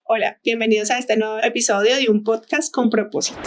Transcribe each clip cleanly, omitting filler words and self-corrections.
Hola, bienvenidos a este nuevo episodio de un podcast con propósito.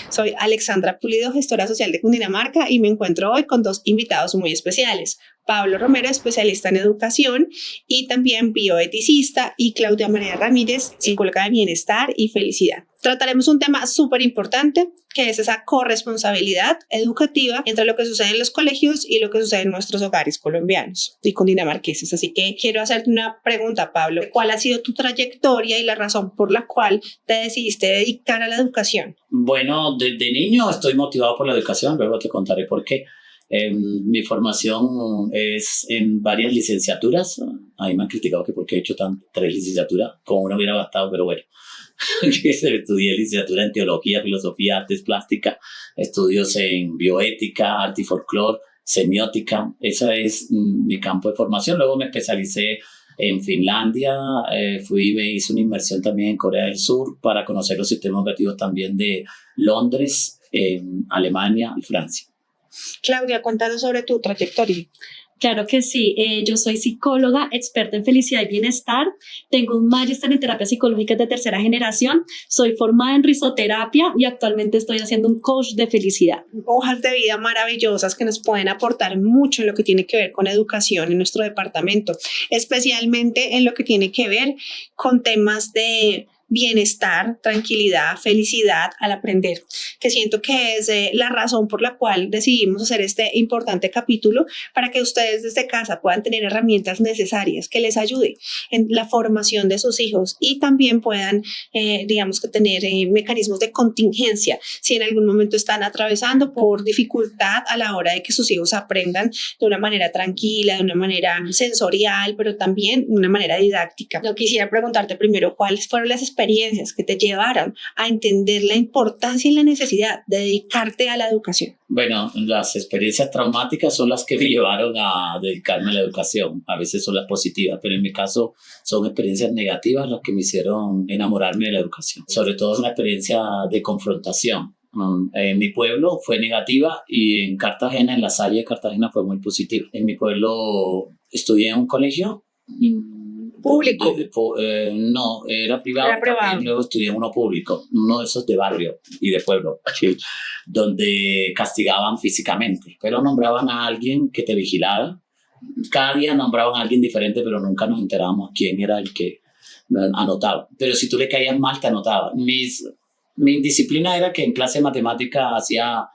Soy Alexandra Pulido, gestora social de Cundinamarca, y me encuentro hoy con dos invitados muy especiales. Pablo Romero, especialista en educación y también bioeticista, y Claudia María Ramírez, psicóloga de bienestar y felicidad. Trataremos un tema súper importante, que es esa corresponsabilidad educativa entre lo que sucede en los colegios y lo que sucede en nuestros hogares colombianos y cundinamarqueses. Así que quiero hacerte una pregunta, Pablo. ¿Cuál ha sido tu trayectoria y la razón por la cual te decidiste dedicar a la educación? Bueno, desde niño estoy motivado por la educación, luego te contaré por qué. Mi formación es en varias licenciaturas. A mí me han criticado que porque he hecho 3 licenciaturas, como una hubiera bastado, pero bueno. Estudié licenciatura en teología, filosofía, artes plásticas, estudios en bioética, arte y folclore, semiótica. Ese es mi campo de formación. Luego me especialicé en Finlandia, me hice una inmersión también en Corea del Sur para conocer los sistemas educativos también de Londres, Alemania y Francia. Claudia, cuéntanos sobre tu trayectoria. Claro que sí, yo soy psicóloga, experta en felicidad y bienestar, tengo un máster en terapia psicológica de tercera generación, soy formada en risoterapia y actualmente estoy haciendo un coach de felicidad. Hojas de vida maravillosas que nos pueden aportar mucho en lo que tiene que ver con educación en nuestro departamento, especialmente en lo que tiene que ver con temas de bienestar, tranquilidad, felicidad al aprender, que siento que es la razón por la cual decidimos hacer este importante capítulo, para que ustedes desde casa puedan tener herramientas necesarias que les ayude en la formación de sus hijos y también puedan, digamos que tener mecanismos de contingencia si en algún momento están atravesando por dificultad a la hora de que sus hijos aprendan de una manera tranquila, de una manera sensorial, pero también de una manera didáctica. Yo quisiera preguntarte primero, ¿cuáles fueron las experiencias que te llevaron a entender la importancia y la necesidad de dedicarte a la educación? Bueno, las experiencias traumáticas son las que me llevaron a dedicarme a la educación. A veces son las positivas, pero en mi caso son experiencias negativas las que me hicieron enamorarme de la educación. Sobre todo es una experiencia de confrontación. En mi pueblo fue negativa y en Cartagena, en la Salle de Cartagena, fue muy positiva. En mi pueblo estudié en un colegio ¿Público? No, era privado. Era privado. Luego estudié en uno público, uno de esos de barrio y de pueblo, sí, donde castigaban físicamente, pero nombraban a alguien que te vigilara. Cada día nombraban a alguien diferente, pero nunca nos enterábamos quién era el que anotaba. Pero si tú le caías mal, te anotaba. Mi disciplina era que en clase de matemática hacía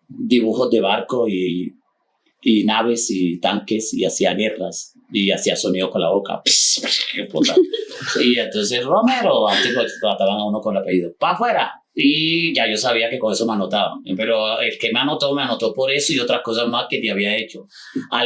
dibujos de barco y naves y tanques y hacía guerras y hacía sonido con la boca. Y entonces Romero, antes trataban a uno con el apellido, ¡pa' afuera! Y ya yo sabía que con eso me anotaban, pero el que me anotó por eso y otras cosas más que te había hecho.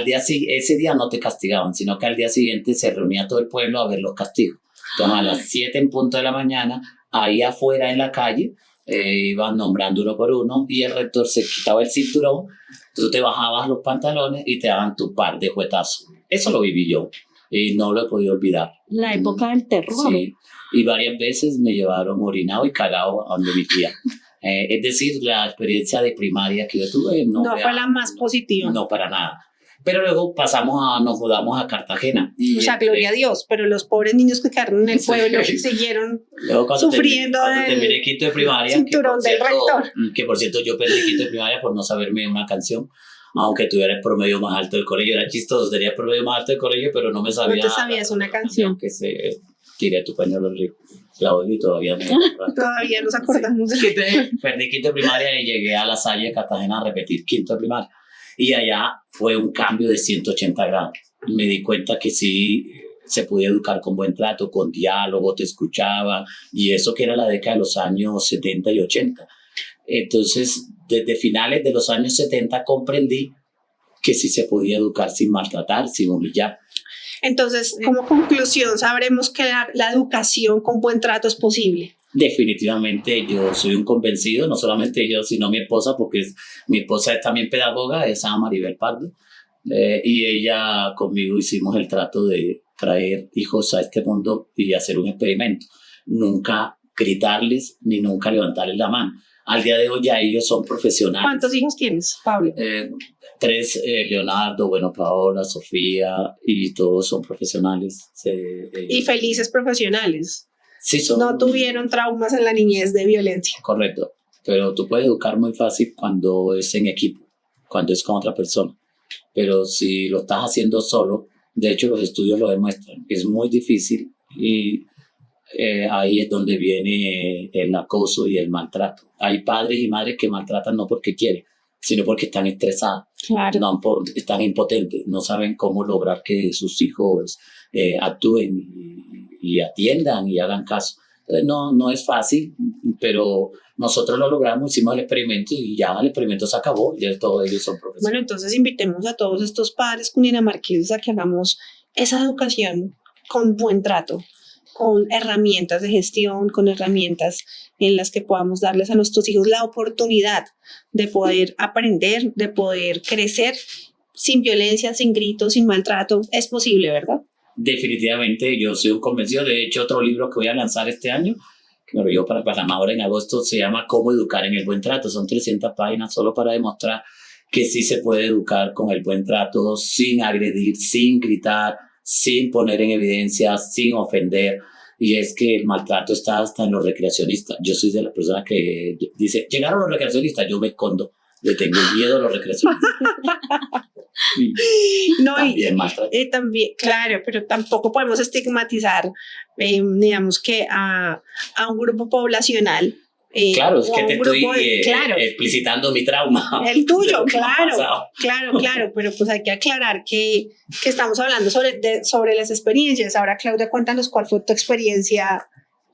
Ese día no te castigaban, sino que al día siguiente se reunía todo el pueblo a ver los castigos. Entonces a las 7 en punto de la mañana, ahí afuera en la calle, iban nombrando uno por uno y el rector se quitaba el cinturón, tú te bajabas los pantalones y te daban tu par de juetazos. Eso lo viví yo y no lo he podido olvidar. La época del terror. Sí, y varias veces me llevaron orinado y cagado a donde mi tía. Es decir, la experiencia de primaria que yo tuve no fue la más positiva. No, para nada. Pero luego nos mudamos a Cartagena. O sea, gloria a Dios, pero los pobres niños que quedaron en el pueblo siguieron sufriendo cuando terminé quinto de primaria, cinturón del rector. Que por cierto yo perdí quinto de primaria por no saberme una canción, aunque tuviera el promedio más alto del colegio. Era chistoso, tenía el promedio más alto del colegio, pero no me sabía. No te sabías una canción. Que se tiré tu pañuelo rico. La odio y todavía Todavía nos acordamos. Perdí quinto de primaria y llegué a la Salle de Cartagena a repetir quinto de primaria. Y allá fue un cambio de 180 grados. Me di cuenta que sí se podía educar con buen trato, con diálogo, te escuchaban, y eso que era la década de los años 70 y 80. Entonces, desde finales de los años 70 comprendí que sí se podía educar sin maltratar, sin humillar. Entonces, como conclusión, sabremos que la educación con buen trato es posible. Definitivamente yo soy un convencido, no solamente yo, sino mi esposa, porque mi esposa es también pedagoga, es Ana Maribel Pardo, y ella conmigo hicimos el trato de traer hijos a este mundo y hacer un experimento. Nunca gritarles ni nunca levantarles la mano. Al día de hoy ya ellos son profesionales. ¿Cuántos hijos tienes, Pablo? 3, Leonardo, bueno, Paola, Sofía, y todos son profesionales. Y felices profesionales. Sí, no tuvieron traumas en la niñez de violencia. Correcto, pero tú puedes educar muy fácil cuando es en equipo, cuando es con otra persona. Pero si lo estás haciendo solo, de hecho los estudios lo demuestran, es muy difícil y ahí es donde viene el acoso y el maltrato. Hay padres y madres que maltratan no porque quieren, sino porque están estresados, Claro. están impotentes, no saben cómo lograr que sus hijos actúen y atiendan y hagan caso. Entonces no es fácil, pero nosotros lo logramos, hicimos el experimento y ya el experimento se acabó, ya todos ellos son profesores. Bueno, entonces invitemos a todos estos padres cundinamarqueses a que hagamos esa educación con buen trato, con herramientas de gestión, con herramientas en las que podamos darles a nuestros hijos la oportunidad de poder aprender, de poder crecer sin violencia, sin gritos, sin maltrato. Es posible, ¿verdad? Definitivamente, yo soy un convencido. De hecho, otro libro que voy a lanzar este año, que me lo llevo para Panamá ahora en agosto, se llama Cómo educar en el buen trato. Son 300 páginas solo para demostrar que sí se puede educar con el buen trato, sin agredir, sin gritar, sin poner en evidencia, sin ofender. Y es que el maltrato está hasta en los recreacionistas. Yo soy de la persona que dice, llegaron los recreacionistas, yo me escondo. Le tengo miedo a los recreacionistas. No, También maltrato. También, claro, pero tampoco podemos estigmatizar, digamos que a un grupo poblacional. Claro, es que te estoy claro, explicitando mi trauma. el tuyo, claro, pero pues hay que aclarar que estamos hablando sobre las experiencias. Ahora, Claudia, cuéntanos cuál fue tu experiencia,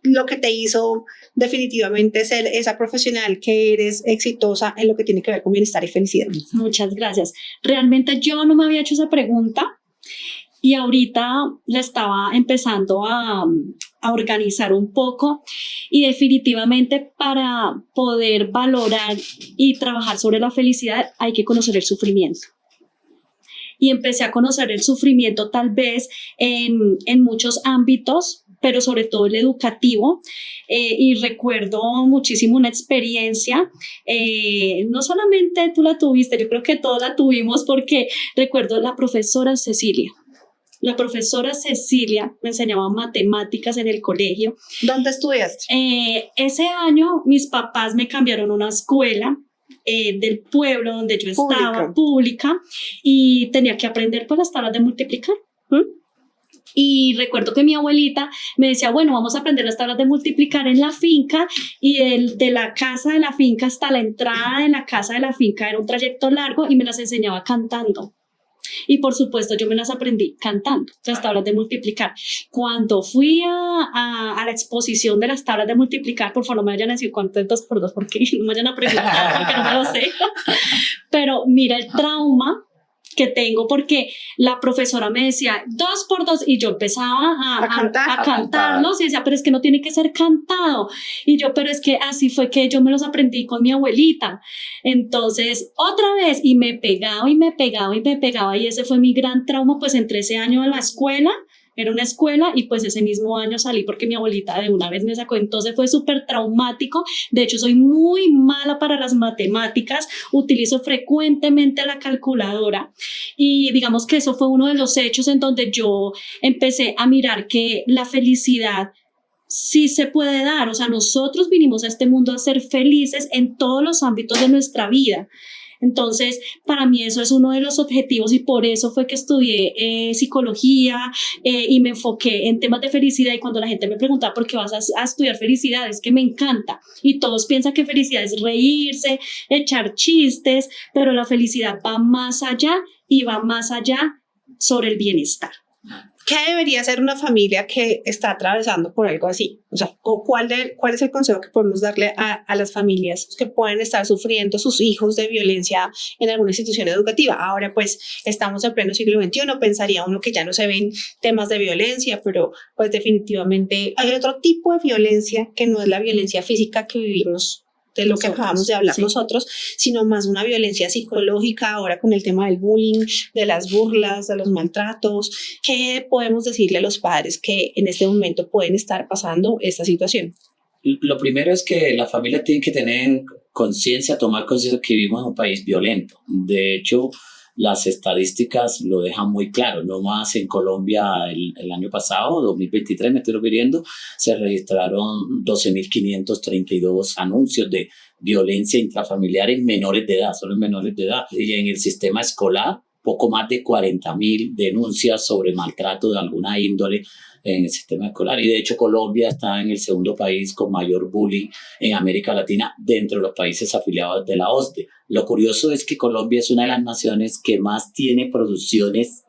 lo que te hizo definitivamente ser esa profesional que eres exitosa en lo que tiene que ver con bienestar y felicidad. Muchas gracias. Realmente yo no me había hecho esa pregunta y ahorita la estaba empezando a organizar un poco, y definitivamente para poder valorar y trabajar sobre la felicidad hay que conocer el sufrimiento. Y empecé a conocer el sufrimiento tal vez en muchos ámbitos, pero sobre todo el educativo, y recuerdo muchísimo una experiencia, no solamente tú la tuviste, yo creo que todos la tuvimos, porque recuerdo la profesora Cecilia. La profesora Cecilia me enseñaba matemáticas en el colegio. ¿Dónde estudiaste? Ese año mis papás me cambiaron a una escuela del pueblo donde yo estaba, pública, y tenía que aprender por las tablas de multiplicar. Y recuerdo que mi abuelita me decía, bueno, vamos a aprender las tablas de multiplicar en la finca, y de la casa de la finca hasta la entrada de la casa de la finca era un trayecto largo, y me las enseñaba cantando. Y por supuesto yo me las aprendí cantando, las tablas de multiplicar. Cuando fui a la exposición de las tablas de multiplicar, por favor no me vayan a decir cuánto es 2 por 2, porque no me vayan a preguntar, porque no me lo sé. Pero mira el trauma que tengo, porque la profesora me decía 2 por 2 y yo empezaba a cantarlos, y decía, pero es que no tiene que ser cantado, y yo, pero es que así fue que yo me los aprendí con mi abuelita. Entonces otra vez, y me pegaba y me pegaba y me pegaba, y ese fue mi gran trauma. Pues entré ese año a la escuela, era una escuela, y pues ese mismo año salí porque mi abuelita de una vez me sacó. Entonces fue súper traumático. De hecho, soy muy mala para las matemáticas, utilizo frecuentemente la calculadora, y digamos que eso fue uno de los hechos en donde yo empecé a mirar que la felicidad sí se puede dar. O sea, nosotros vinimos a este mundo a ser felices en todos los ámbitos de nuestra vida. Entonces, para mí eso es uno de los objetivos, y por eso fue que estudié psicología, y me enfoqué en temas de felicidad. Y cuando la gente me pregunta por qué vas a estudiar felicidad, es que me encanta, y todos piensan que felicidad es reírse, echar chistes, pero la felicidad va más allá, y va más allá sobre el bienestar. ¿Qué debería hacer una familia que está atravesando por algo así? O sea, ¿cuál es el consejo que podemos darle a las familias que pueden estar sufriendo sus hijos de violencia en alguna institución educativa? Ahora pues estamos en pleno siglo XXI, pensaría uno que ya no se ven temas de violencia, pero pues definitivamente hay otro tipo de violencia que no es la violencia física que vivimos, de lo que acabamos de hablar nosotros, sino más una violencia psicológica ahora con el tema del bullying, de las burlas, de los maltratos. ¿Qué podemos decirle a los padres que en este momento pueden estar pasando esta situación? Lo primero es que la familia tiene que tener conciencia, tomar conciencia que vivimos en un país violento. De hecho, las estadísticas lo dejan muy claro. No más en Colombia el año pasado, 2023, me estoy refiriendo, se registraron 12.532 anuncios de violencia intrafamiliar en menores de edad, solo en menores de edad. Y en el sistema escolar, poco más de 40.000 denuncias sobre maltrato de alguna índole en el sistema escolar. Y de hecho Colombia está en el segundo país con mayor bullying en América Latina dentro de los países afiliados de la OSDE. Lo curioso es que Colombia es una de las naciones que más tiene producciones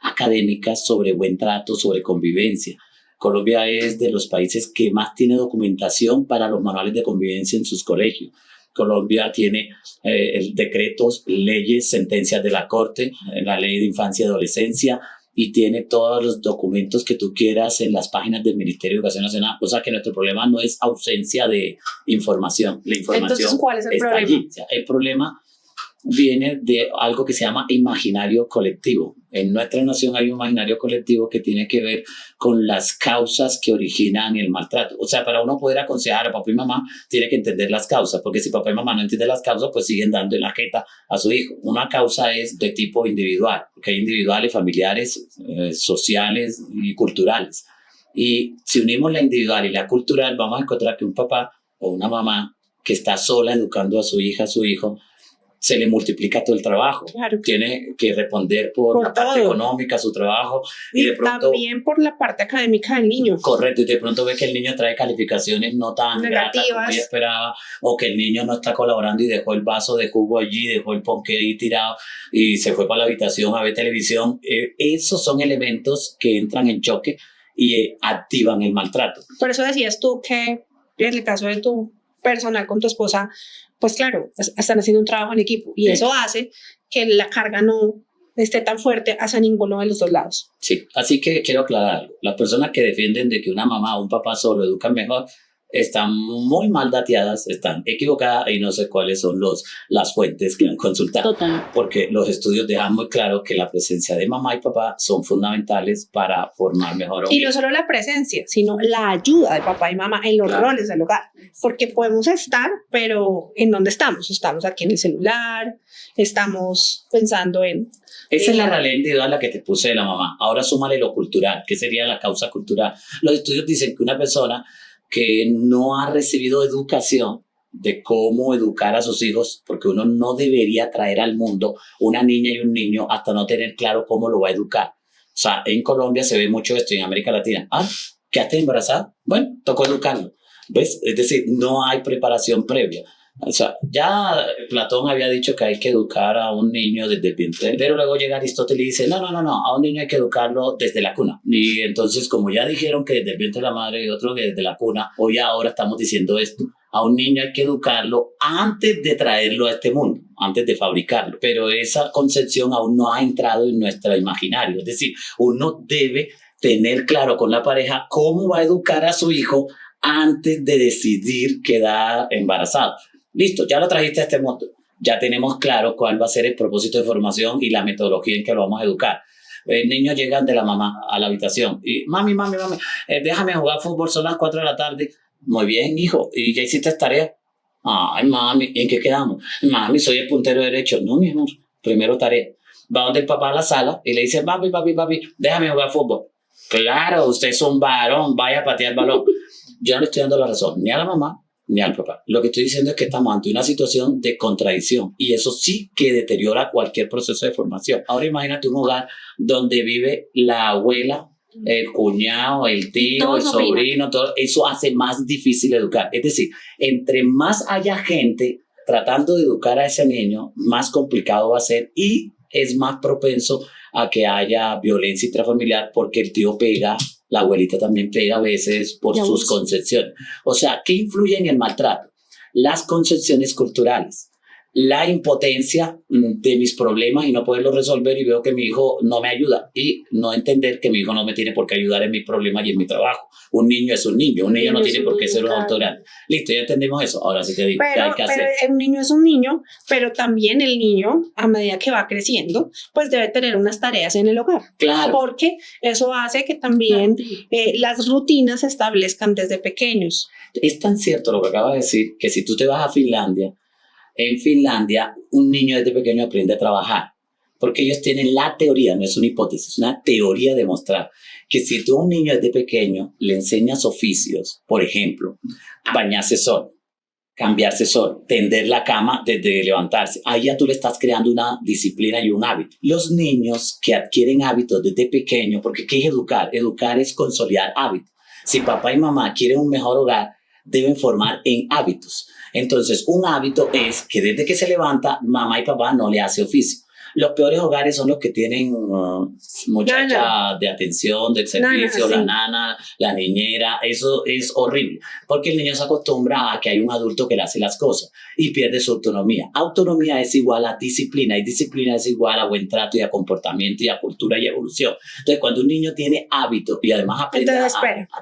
académicas sobre buen trato, sobre convivencia. Colombia es de los países que más tiene documentación para los manuales de convivencia en sus colegios. Colombia tiene decretos, leyes, sentencias de la Corte, la Ley de Infancia y Adolescencia, y tiene todos los documentos que tú quieras en las páginas del Ministerio de Educación Nacional. O sea que nuestro problema no es ausencia de información. La información. Entonces, ¿cuál es el está problema? allí. O sea, el problema viene de algo que se llama imaginario colectivo. En nuestra nación hay un imaginario colectivo que tiene que ver con las causas que originan el maltrato. O sea, para uno poder aconsejar a papá y mamá, tiene que entender las causas, porque si papá y mamá no entienden las causas, pues siguen dando en la jeta a su hijo. Una causa es de tipo individual, porque hay individuales, familiares, sociales y culturales. Y si unimos la individual y la cultural, vamos a encontrar que un papá o una mamá que está sola educando a su hija, a su hijo, se le multiplica todo el trabajo. Claro. Tiene que responder por la parte económica, su trabajo. Y de pronto, también por la parte académica del niño. Correcto, y de pronto ve que el niño trae calificaciones no tan gratas como ella esperaba, o que el niño no está colaborando y dejó el vaso de jugo allí, dejó el ponqué ahí tirado y se fue para la habitación a ver televisión. Esos son elementos que entran en choque y activan el maltrato. Por eso decías tú que en el caso de tu personal con tu esposa, pues claro, están haciendo un trabajo en equipo y eso hace que la carga no esté tan fuerte hacia ninguno de los dos lados. Sí, así que quiero aclarar algo. Las personas que defienden de que una mamá o un papá solo educan mejor están muy mal dateadas, están equivocadas y no sé cuáles son las fuentes que han consultado. Total. Porque los estudios dejan muy claro que la presencia de mamá y papá son fundamentales para formar mejor a un Y hijo. no solo la presencia, sino la ayuda de papá y mamá en los roles del hogar. Porque podemos estar, pero ¿en dónde estamos? Estamos aquí en el celular, estamos pensando en... Esa es la realidad individual, la que te puse de la mamá. Ahora súmale lo cultural. ¿Qué sería la causa cultural? Los estudios dicen que una persona que no ha recibido educación de cómo educar a sus hijos, porque uno no debería traer al mundo una niña y un niño hasta no tener claro cómo lo va a educar. O sea, en Colombia se ve mucho esto, en América Latina. ¿Quedaste embarazada? Bueno, tocó educarlo. ¿Ves? Es decir, no hay preparación previa. O sea, ya Platón había dicho que hay que educar a un niño desde el vientre, pero luego llega Aristóteles y dice, no, a un niño hay que educarlo desde la cuna. Y entonces, como ya dijeron que desde el vientre de la madre y otro que desde la cuna, hoy ahora estamos diciendo esto, a un niño hay que educarlo antes de traerlo a este mundo, antes de fabricarlo. Pero esa concepción aún no ha entrado en nuestro imaginario. Es decir, uno debe tener claro con la pareja cómo va a educar a su hijo antes de decidir quedar embarazado. Listo, ya lo trajiste a este mundo. Ya tenemos claro cuál va a ser el propósito de formación y la metodología en que lo vamos a educar. Niños llegan de la mamá a la habitación y mami, déjame jugar fútbol, son las 4 de la tarde. Muy bien, hijo, ¿y ya hiciste tarea? Ay, mami, ¿en qué quedamos? Mami, soy el puntero derecho. No, mi amor, primero tarea. Va donde el papá a la sala y le dice, papi, déjame jugar fútbol. Claro, usted es un varón, vaya a patear el balón. Yo no le estoy dando la razón ni a la mamá ni al papá. Lo que estoy diciendo es que estamos ante una situación de contradicción y eso sí que deteriora cualquier proceso de formación. Ahora imagínate un hogar donde vive la abuela, el cuñado, el tío, Todos el sobrino, todo eso hace más difícil educar. Es decir, entre más haya gente tratando de educar a ese niño, más complicado va a ser y es más propenso a que haya violencia intrafamiliar porque el tío pega, la abuelita también pega a veces por sus concepciones. O sea, ¿qué influye en el maltrato? Las concepciones culturales, la impotencia de mis problemas y no poderlos resolver y veo que mi hijo no me ayuda y no entender que mi hijo no me tiene por qué ayudar en mis problemas y en mi trabajo. Un niño es un niño, un niño no tiene por qué ser un adulto grande. Listo, ya entendemos eso. Ahora sí te digo, ¿qué hay que hacer? Pero un niño es un niño, pero también el niño, a medida que va creciendo, pues debe tener unas tareas en el hogar. Claro. Porque eso hace que también las rutinas se establezcan desde pequeños. Es tan cierto lo que acabas de decir, que si tú te vas a Finlandia, en Finlandia un niño desde pequeño aprende a trabajar. Porque ellos tienen la teoría, no es una hipótesis, es una teoría de mostrar que si tú a un niño desde pequeño le enseñas oficios, por ejemplo, bañarse solo, cambiarse solo, tender la cama desde levantarse, ahí ya tú le estás creando una disciplina y un hábito. Los niños que adquieren hábitos desde pequeño, porque ¿qué es educar? Educar es consolidar hábitos. Si papá y mamá quieren un mejor hogar, deben formar en hábitos. Entonces, un hábito es que desde que se levanta, mamá y papá no le hace oficio. Los peores hogares son los que tienen muchacha de atención, del servicio, la nana, la niñera. Eso es horrible, porque el niño se acostumbra a que hay un adulto que le hace las cosas y pierde su autonomía. Autonomía es igual a disciplina y disciplina es igual a buen trato y a comportamiento y a cultura y evolución. Entonces, cuando un niño tiene hábito y además aprende a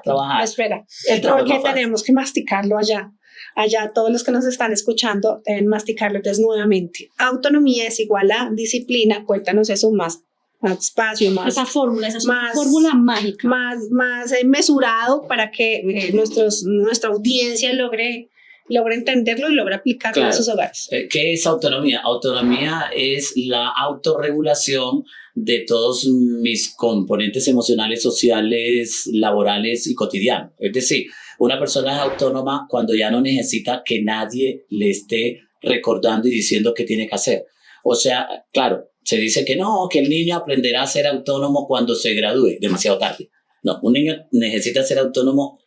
trabajar. Espera, porque tenemos que masticarlo allá. Allá todos los que nos están escuchando deben masticarlo entonces nuevamente. Autonomía es igual a disciplina. Cuéntanos eso más despacio, más esa fórmula mágica, más mesurado para que nuestra audiencia logre entenderlo y logre aplicarlo en sus hogares. ¿Qué es autonomía? Autonomía es la autorregulación de todos mis componentes emocionales, sociales, laborales y cotidianos. Es decir, una persona es autónoma cuando ya no necesita que nadie le esté recordando y diciendo qué tiene que hacer. O sea, claro, se dice que no, que el niño aprenderá a ser autónomo cuando se gradúe, demasiado tarde. No, un niño necesita ser autónomo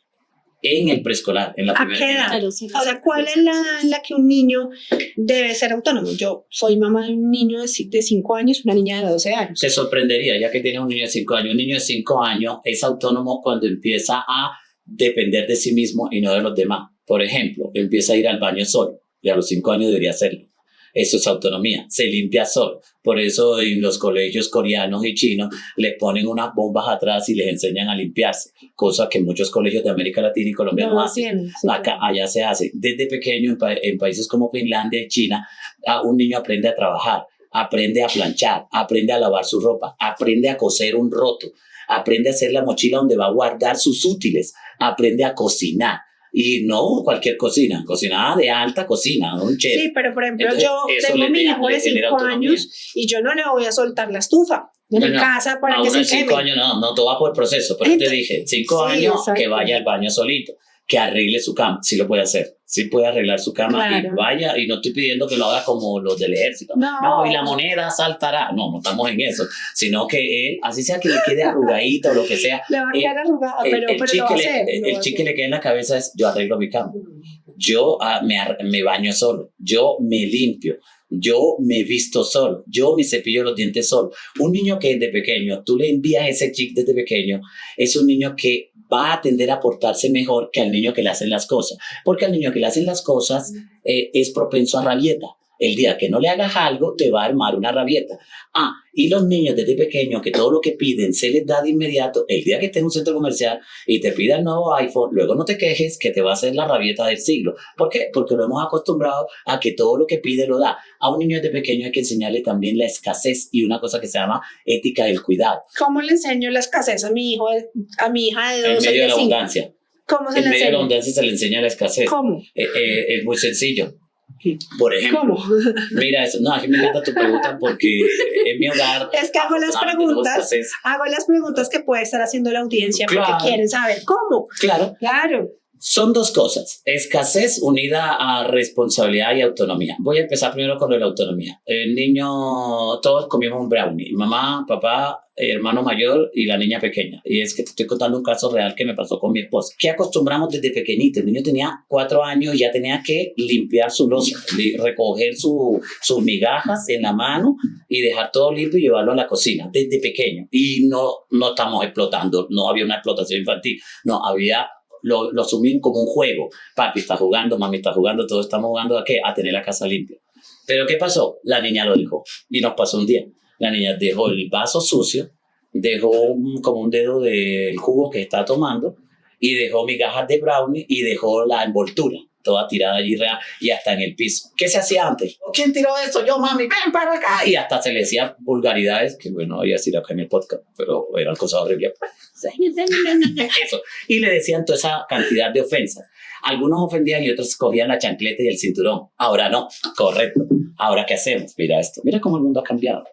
en el preescolar, en la primera edad. O sea, ¿cuál es la que un niño debe ser autónomo? Yo soy mamá de un niño de 5 años, una niña de 12 años. Te sorprendería, ya que tienes un niño de 5 años. Un niño de 5 años es autónomo cuando empieza a depender de sí mismo y no de los demás. Por ejemplo, empieza a ir al baño solo y a los 5 años debería hacerlo. Eso es autonomía, se limpia solo. Por eso en los colegios coreanos y chinos les ponen unas bombas atrás y les enseñan a limpiarse, cosa que muchos colegios de América Latina y Colombia no hacen. Allá se hace. Desde pequeño en países como Finlandia y China, un niño aprende a trabajar, aprende a planchar, aprende a lavar su ropa, aprende a coser un roto, aprende a hacer la mochila donde va a guardar sus útiles, aprende a cocinar. Y no cualquier cocina de alta cocina, un chef. Sí, pero por ejemplo, entonces, yo tengo mi hijo de 5 años y yo no le voy a soltar la estufa de mi casa para que se queme. 5 años no, todo va por el proceso. Pero entonces, te dije, 5 años, exacto, que vaya al baño solito, que arregle su cama, sí lo puede hacer. Sí puede arreglar su cama, claro, y vaya, y no estoy pidiendo que lo haga como los del ejército. No, y la moneda saltará. No estamos en eso. Sino que él, así sea que le quede arrugadito o lo que sea. Le va a quedar arrugado, pero lo va a hacer. El chip que le queda en la cabeza es, yo arreglo mi cama. Yo me baño solo. Yo me limpio. Yo me visto solo. Yo me cepillo los dientes solo. Un niño que desde pequeño, tú le envías ese chip desde pequeño, es un niño que va a tender a portarse mejor que al niño que le hacen las cosas. Porque al niño que le hacen las cosas es propenso a rabieta. El día que no le hagas algo, te va a armar una rabieta. Y los niños desde pequeños, que todo lo que piden se les da de inmediato, el día que estés en un centro comercial y te pida el nuevo iPhone, luego no te quejes que te va a hacer la rabieta del siglo. ¿Por qué? Porque lo hemos acostumbrado a que todo lo que pide lo da. A un niño desde pequeño hay que enseñarle también la escasez y una cosa que se llama ética del cuidado. ¿Cómo le enseño la escasez a mi hija de 2 años? En medio de la abundancia. ¿Cómo se le enseña? En medio de la abundancia se le enseña la escasez. ¿Cómo? Es muy sencillo. Por ejemplo, ¿cómo? Mira eso, no, a mí me encanta tu pregunta porque en mi hogar es que hago las preguntas que puede estar haciendo la audiencia, claro, porque quieren saber cómo. Claro. Son 2 cosas, escasez unida a responsabilidad y autonomía. Voy a empezar primero con la autonomía. El niño, todos comimos un brownie, mamá, papá, hermano mayor y la niña pequeña. Y es que te estoy contando un caso real que me pasó con mi esposa. ¿Qué acostumbramos desde pequeñito? El niño tenía 4 años y ya tenía que limpiar su loza, recoger sus migajas en la mano y dejar todo limpio y llevarlo a la cocina desde pequeño. Y no estamos explotando, no había una explotación infantil, no había... Lo asumí como un juego. Papi está jugando, mami está jugando, todos estamos jugando ¿a qué? A tener la casa limpia. Pero ¿qué pasó? La niña lo dejó y nos pasó un día. La niña dejó el vaso sucio, dejó como un dedo del jugo que está tomando y dejó migajas de brownie y dejó la envoltura toda tirada allí y hasta en el piso. ¿Qué se hacía antes? ¿Quién tiró eso? Yo, mami, ven para acá. Y hasta se le decía vulgaridades, que bueno, había sido acá en el podcast, pero eran cosas horribles. Eso. Y le decían toda esa cantidad de ofensas. Algunos ofendían y otros cogían la chancleta y el cinturón. Ahora no, correcto. Ahora, ¿qué hacemos? Mira esto. Mira cómo el mundo ha cambiado.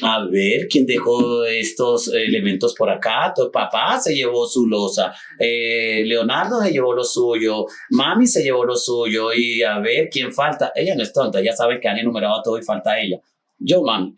A ver, ¿quién dejó estos elementos por acá? Tu papá se llevó su loza, Leonardo se llevó lo suyo, mami se llevó lo suyo, y a ver, ¿quién falta? Ella no es tonta, ya sabe que han enumerado todo y falta ella. Yo, mami.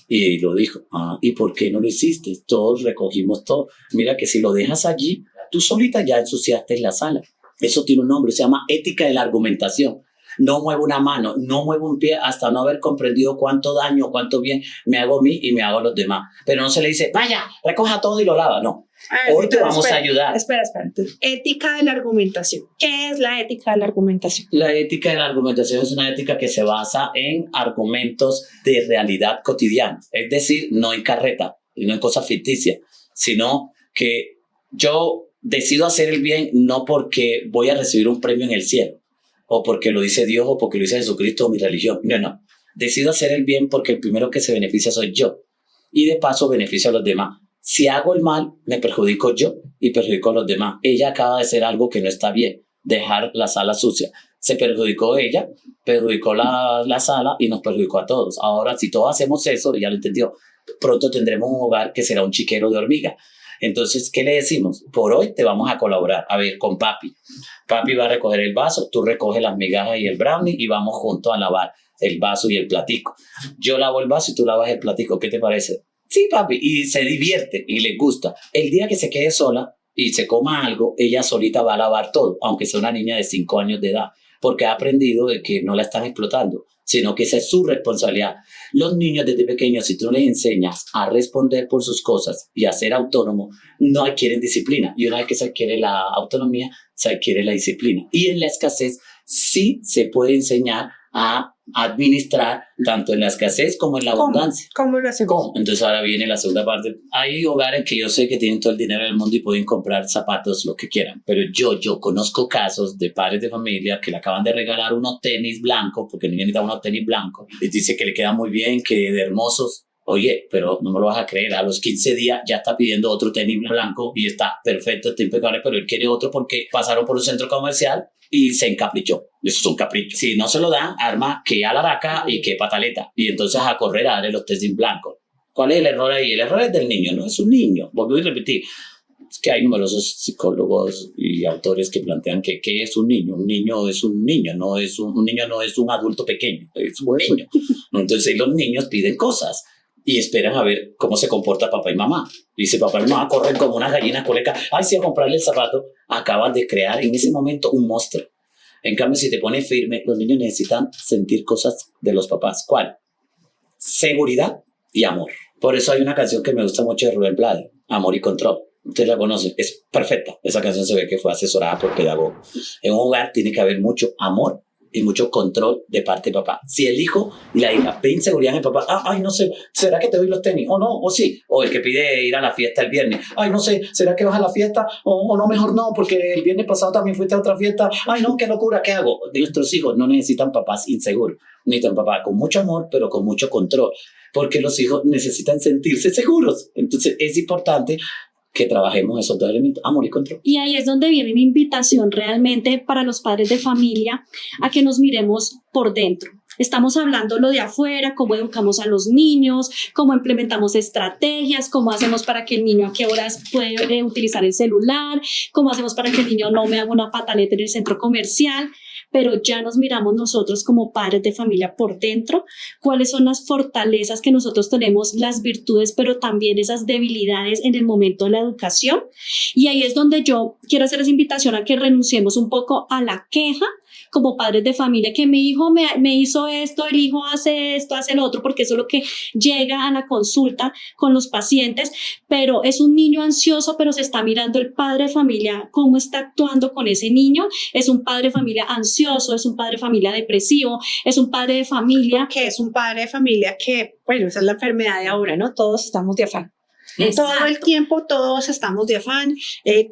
Y lo dijo, ¿y por qué no lo hiciste? Todos recogimos todo. Mira que si lo dejas allí, tú solita ya ensuciaste la sala. Eso tiene un nombre, se llama ética de la argumentación. No muevo una mano, no muevo un pie hasta no haber comprendido cuánto daño, cuánto bien me hago a mí y me hago a los demás. Pero no se le dice, vaya, recoja todo y lo lava. No. Hoy te vamos a ayudar. Espera. Entonces, ética de la argumentación. ¿Qué es la ética de la argumentación? La ética de la argumentación es una ética que se basa en argumentos de realidad cotidiana. Es decir, no en carreta, no en cosas ficticias, sino que yo decido hacer el bien no porque voy a recibir un premio en el cielo, o porque lo dice Dios, o porque lo dice Jesucristo o mi religión. No. Decido hacer el bien porque el primero que se beneficia soy yo. Y de paso beneficio a los demás. Si hago el mal, me perjudico yo y perjudico a los demás. Ella acaba de hacer algo que no está bien, dejar la sala sucia. Se perjudicó ella, perjudicó la sala y nos perjudicó a todos. Ahora, si todos hacemos eso, ya lo entendió, pronto tendremos un hogar que será un chiquero de hormiga. Entonces, ¿qué le decimos? Por hoy te vamos a colaborar. A ver, con papi. Papi va a recoger el vaso, tú recoges las migajas y el brownie y vamos juntos a lavar el vaso y el platico. Yo lavo el vaso y tú lavas el platico. ¿Qué te parece? Sí, papi. Y se divierte y le gusta. El día que se quede sola y se coma algo, ella solita va a lavar todo, aunque sea una niña de 5 años de edad, porque ha aprendido de que no la están explotando, sino que esa es su responsabilidad. Los niños desde pequeños, si tú no les enseñas a responder por sus cosas y a ser autónomos, no adquieren disciplina. Y una vez que se adquiere la autonomía, se adquiere la disciplina. Y en la escasez sí se puede enseñar a administrar tanto en la escasez como en la abundancia. ¿Cómo lo hacemos? ¿Cómo? Entonces ahora viene la segunda parte. Hay hogares que yo sé que tienen todo el dinero del mundo y pueden comprar zapatos, lo que quieran, pero yo conozco casos de padres de familia que le acaban de regalar unos tenis blancos, porque el niño necesita unos tenis blancos, y dice que le quedan muy bien, que de hermosos. Oye, pero no me lo vas a creer, a los 15 días ya está pidiendo otro tenis blanco y está perfecto, está impecable, pero él quiere otro porque pasaron por un centro comercial y se encaprichó. Eso es un capricho. Si no se lo dan, arma que alaraca y que pataleta. Y entonces a correr a darle los tenis blancos. ¿Cuál es el error ahí? El error es del niño, no es un niño. Volví a repetir. Es que hay numerosos psicólogos y autores que plantean que ¿qué es un niño? Un niño es un niño, un niño no es un adulto pequeño, es un niño. Entonces los niños piden cosas y esperan a ver cómo se comporta papá y mamá. Dice papá y mamá corren como unas gallinas colecas. Ay, sí, a comprarle el zapato. Acaban de crear en ese momento un monstruo. En cambio, si te pones firme, los niños necesitan sentir cosas de los papás. ¿Cuál? Seguridad y amor. Por eso hay una canción que me gusta mucho de Rubén Blades, Amor y Control. Ustedes la conocen, es perfecta. Esa canción se ve que fue asesorada por pedagogos. En un hogar tiene que haber mucho amor y mucho control de parte de papá. Si el hijo y la hija ven inseguridad en el papá, ay, no sé, ¿será que te doy los tenis? O no, o sí. O el que pide ir a la fiesta el viernes, ay, no sé, ¿será que vas a la fiesta? O no, mejor no, porque el viernes pasado también fuiste a otra fiesta. Ay, no, qué locura, ¿qué hago? Nuestros hijos no necesitan papás inseguros, necesitan papás con mucho amor, pero con mucho control, porque los hijos necesitan sentirse seguros. Entonces es importante que trabajemos esos dos elementos, amor y control. Y ahí es donde viene mi invitación realmente para los padres de familia a que nos miremos por dentro. Estamos hablando lo de afuera, cómo educamos a los niños, cómo implementamos estrategias, cómo hacemos para que el niño a qué horas puede utilizar el celular, cómo hacemos para que el niño no me haga una pataleta en el centro comercial, pero ya nos miramos nosotros como padres de familia por dentro, cuáles son las fortalezas que nosotros tenemos, las virtudes, pero también esas debilidades en el momento de la educación. Y ahí es donde yo quiero hacer esa invitación a que renunciemos un poco a la queja como padres de familia, que mi hijo me hizo esto, el hijo hace esto, hace lo otro, porque eso es lo que llega a la consulta con los pacientes, pero es un niño ansioso, pero se está mirando el padre de familia, cómo está actuando con ese niño. Es un padre de familia ansioso, es un padre de familia depresivo, es un padre de familia que es un padre de familia que, bueno, esa es la enfermedad de ahora, ¿no? Todos estamos de afán. Exacto. Todo el tiempo, todos estamos de afán,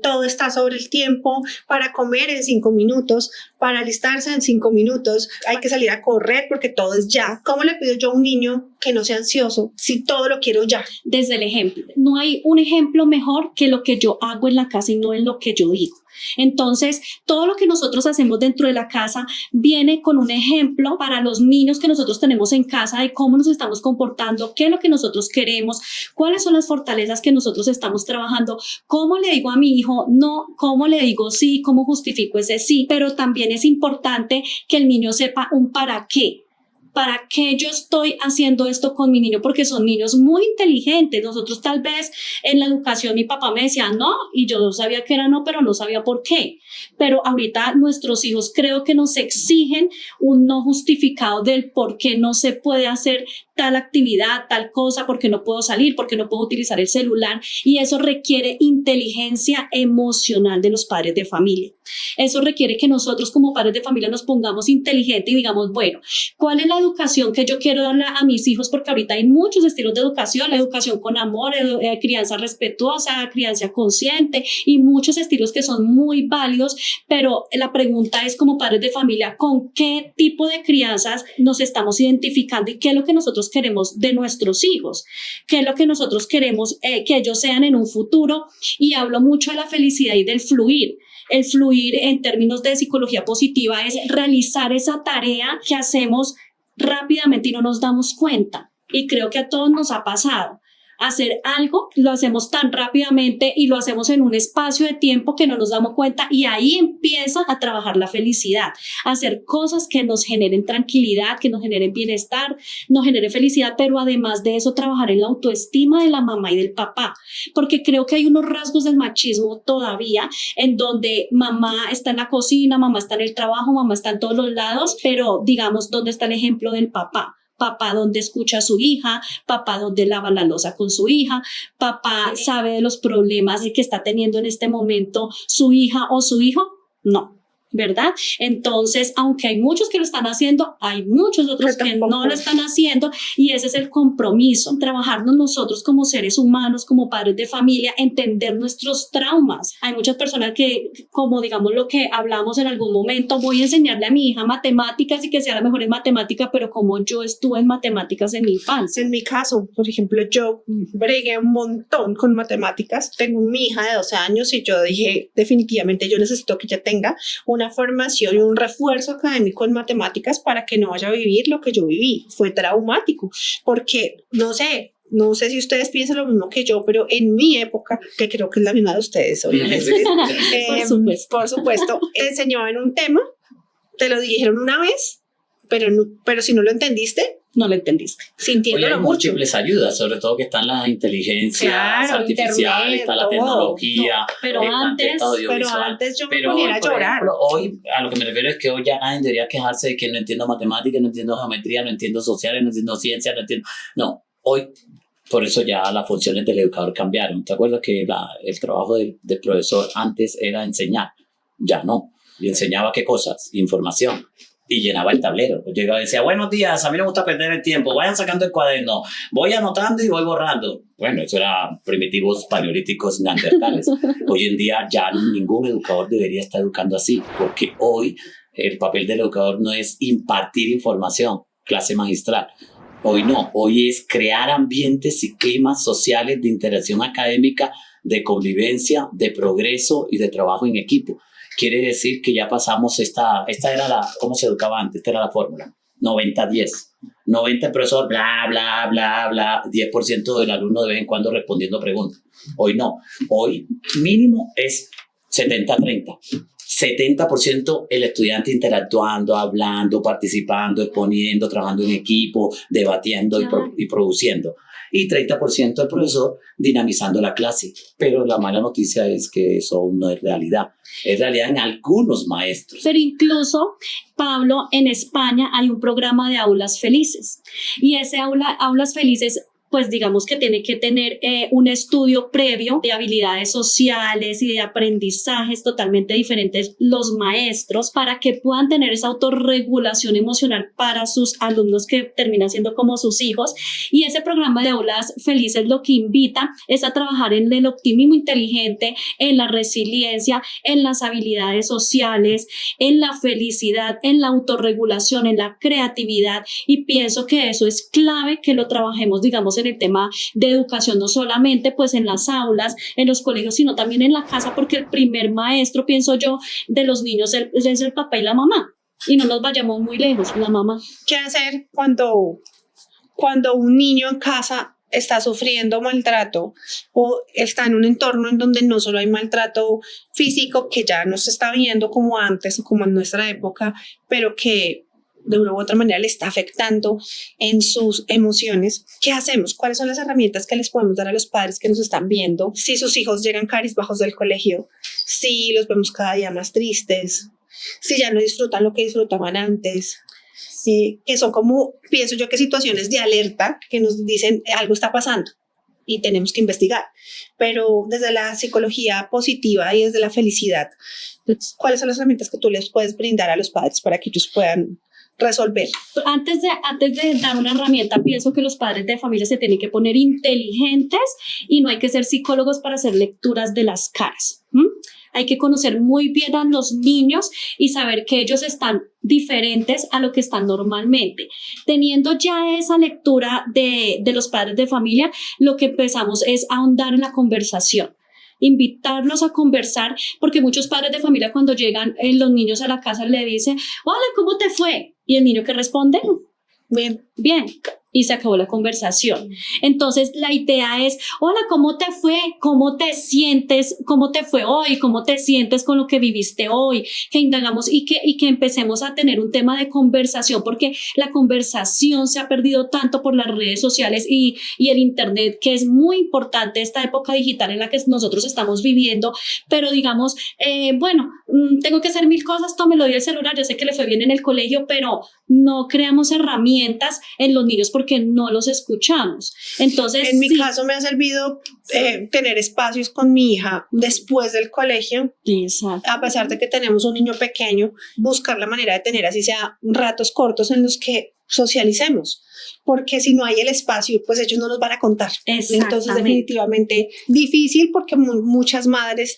todo está sobre el tiempo, para comer en 5 minutos, para alistarse en 5 minutos, hay que salir a correr porque todo es ya. ¿Cómo le pido yo a un niño que no sea ansioso si todo lo quiero ya? Desde el ejemplo. No hay un ejemplo mejor que lo que yo hago en la casa y no en lo que yo digo. Entonces, todo lo que nosotros hacemos dentro de la casa viene con un ejemplo para los niños que nosotros tenemos en casa de cómo nos estamos comportando, qué es lo que nosotros queremos, cuáles son las fortalezas que nosotros estamos trabajando, cómo le digo a mi hijo no, cómo le digo sí, cómo justifico ese sí, pero también es importante que el niño sepa un para qué. ¿Para qué yo estoy haciendo esto con mi niño? Porque son niños muy inteligentes. Nosotros tal vez en la educación mi papá me decía no y yo sabía que era no, pero no sabía por qué. Pero ahorita nuestros hijos creo que nos exigen un no justificado del por qué no se puede hacer tal actividad, tal cosa, porque no puedo salir, porque no puedo utilizar el celular, y eso requiere inteligencia emocional de los padres de familia. Eso requiere que nosotros como padres de familia nos pongamos inteligentes y digamos, bueno, ¿cuál es la educación que yo quiero darle a mis hijos? Porque ahorita hay muchos estilos de educación, la educación con amor, crianza respetuosa, crianza consciente y muchos estilos que son muy válidos, pero la pregunta es como padres de familia, ¿con qué tipo de crianzas nos estamos identificando y qué es lo que nosotros queremos de nuestros hijos? ¿Qué es lo que nosotros queremos que ellos sean en un futuro? Y hablo mucho de la felicidad y del fluir. El fluir en términos de psicología positiva es realizar esa tarea que hacemos rápidamente y no nos damos cuenta. Y creo que a todos nos ha pasado. Hacer algo, lo hacemos tan rápidamente y lo hacemos en un espacio de tiempo que no nos damos cuenta, y ahí empieza a trabajar la felicidad. Hacer cosas que nos generen tranquilidad, que nos generen bienestar, nos generen felicidad, pero además de eso trabajar en la autoestima de la mamá y del papá, porque creo que hay unos rasgos del machismo todavía en donde mamá está en la cocina, mamá está en el trabajo, mamá está en todos los lados, pero digamos, ¿dónde está el ejemplo del papá? Papá donde escucha a su hija, papá donde lava la loza con su hija, papá sabe de los problemas que está teniendo en este momento su hija o su hijo. No, ¿verdad? Entonces, aunque hay muchos que lo están haciendo, hay muchos otros que no lo están haciendo, y ese es el compromiso, trabajarnos nosotros como seres humanos, como padres de familia, entender nuestros traumas. Hay muchas personas que, como digamos lo que hablamos en algún momento, voy a enseñarle a mi hija matemáticas y que sea la mejor en matemática, pero como yo estuve en matemáticas en mi infancia. En mi caso, por ejemplo, yo bregué un montón con matemáticas. Tengo mi hija de 12 años y yo dije, definitivamente yo necesito que ella tenga una formación y un refuerzo académico en matemáticas para que no vaya a vivir lo que yo viví. Fue traumático, porque no sé si ustedes piensan lo mismo que yo, pero en mi época, que creo que es la misma de ustedes, obviamente, por supuesto, te enseñaban un tema, te lo dijeron una vez, pero si no lo entendiste, no lo entendiste. Sintiéndolo hay mucho. múltiples ayudas, sobre todo que están las inteligencias artificiales, está la tecnología. No, pero antes yo me ponía a llorar. Ejemplo, hoy, a lo que me refiero es que hoy ya nadie debería quejarse de que no entiendo matemáticas, no entiendo geometría, no entiendo sociales, no entiendo ciencia, no entiendo. No, hoy, por eso ya las funciones del educador cambiaron. ¿Te acuerdas que el trabajo del profesor antes era enseñar? Ya no. Y enseñaba qué cosas, información. Y llenaba el tablero. Llegaba y decía, buenos días, a mí no me gusta perder el tiempo, vayan sacando el cuaderno, voy anotando y voy borrando. Bueno, eso era primitivos paleolíticos neandertales. Hoy en día ya ningún educador debería estar educando así, porque hoy el papel del educador no es impartir información, clase magistral. Hoy no, hoy es crear ambientes y climas sociales de interacción académica, de convivencia, de progreso y de trabajo en equipo. Quiere decir que ya pasamos esta era ¿cómo se educaba antes? Esta era la fórmula, 90-10. 90 el profesor, bla, bla, bla, bla, 10% del alumno de vez en cuando respondiendo preguntas. Hoy no, hoy mínimo es 70-30. 70% el estudiante interactuando, hablando, participando, exponiendo, trabajando en equipo, debatiendo y produciendo. Y 30% el profesor dinamizando la clase. Pero la mala noticia es que eso aún no es realidad. Es realidad en algunos maestros. Pero incluso, Pablo, en España hay un programa de aulas felices. Y ese aulas felices pues digamos que tiene que tener un estudio previo de habilidades sociales y de aprendizajes totalmente diferentes los maestros para que puedan tener esa autorregulación emocional para sus alumnos que terminan siendo como sus hijos. Y ese programa de aulas felices lo que invita es a trabajar en el optimismo inteligente, en la resiliencia, en las habilidades sociales, en la felicidad, en la autorregulación, en la creatividad, y pienso que eso es clave que lo trabajemos, digamos, en el tema de educación, no solamente pues en las aulas, en los colegios, sino también en la casa, porque el primer maestro, pienso yo, de los niños es el papá y la mamá, y no nos vayamos muy lejos, la mamá. ¿Qué hacer cuando un niño en casa está sufriendo maltrato o está en un entorno en donde no solo hay maltrato físico, que ya no se está viendo como antes o como en nuestra época, pero que de una u otra manera le está afectando en sus emociones? ¿Qué hacemos? ¿Cuáles son las herramientas que les podemos dar a los padres que nos están viendo? Si sus hijos llegan cabizbajos del colegio, si los vemos cada día más tristes, si ya no disfrutan lo que disfrutaban antes, que son como, pienso yo, que situaciones de alerta que nos dicen algo está pasando y tenemos que investigar. Pero desde la psicología positiva y desde la felicidad, ¿cuáles son las herramientas que tú les puedes brindar a los padres para que ellos puedan resolver? Antes de dar una herramienta, pienso que los padres de familia se tienen que poner inteligentes y no hay que ser psicólogos para hacer lecturas de las caras. Hay que conocer muy bien a los niños y saber que ellos están diferentes a lo que están normalmente. Teniendo ya esa lectura de los padres de familia, lo que empezamos es ahondar en la conversación, invitarlos a conversar, porque muchos padres de familia cuando llegan los niños a la casa le dicen, hola, ¿cómo te fue? Y el niño que responde, Bien. bien. Y se acabó la conversación. Entonces la idea es, hola, ¿cómo te fue? ¿Cómo te sientes? ¿Cómo te fue hoy? ¿Cómo te sientes con lo que viviste hoy? Que indagamos y que empecemos a tener un tema de conversación, porque la conversación se ha perdido tanto por las redes sociales y el internet, que es muy importante esta época digital en la que nosotros estamos viviendo. Pero digamos, bueno, tengo que hacer 1000 cosas, tome, lo doy el celular, yo sé que le fue bien en el colegio, pero no creamos herramientas en los niños porque no los escuchamos. Entonces, en mi caso me ha servido tener espacios con mi hija después del colegio. Exacto. A pesar de que tenemos un niño pequeño, buscar la manera de tener así sea ratos cortos en los que socialicemos, porque si no hay el espacio, pues ellos no nos van a contar. Entonces definitivamente difícil, porque muchas madres